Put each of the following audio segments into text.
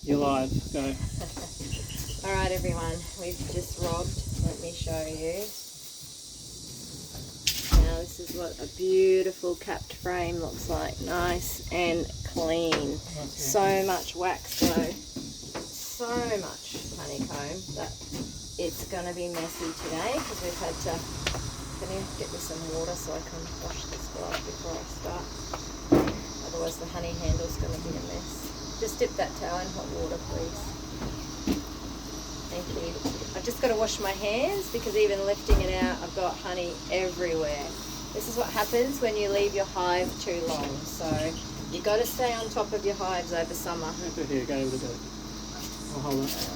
You're live. Go. Alright everyone, we've just robbed. Let me show you. Now this is what a beautiful capped frame looks like. Nice and clean. So much wax though. So much honeycomb that it's going to be messy today because we've had to... Can you get me some water so I can wash this glass before I start? Otherwise the honey handle's going to be a mess. Just dip that towel in hot water, please. Thank you. I've just got to wash my hands because even lifting it out, I've got honey everywhere. This is what happens when you leave your hive too long. So you've got to stay on top of your hives over summer. Over here, go over the... I'll hold it.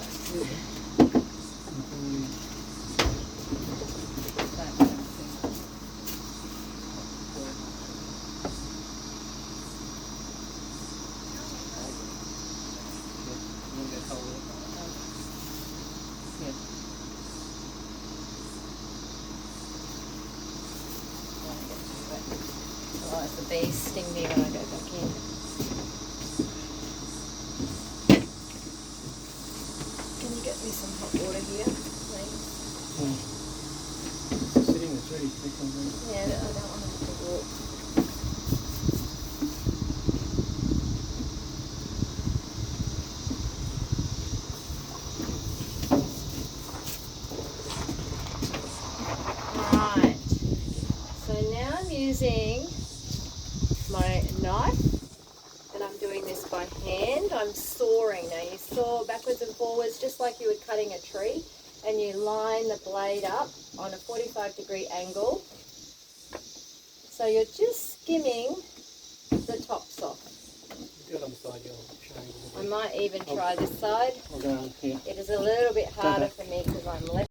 Otherwise the bees sting me when I go back in. Can you get me some hot water here, please? It's sitting, it's ready. Yeah, I don't want to have to walk. Right. So now I'm using my knife and I'm doing this by hand. I'm sawing. Now you saw backwards and forwards just like you would cutting a tree, and you line the blade up on a 45-degree angle. So you're just skimming the tops off. Do it on the side, you're showing. I might even try this side. I'll go on here. It is a little bit harder for me because I'm left.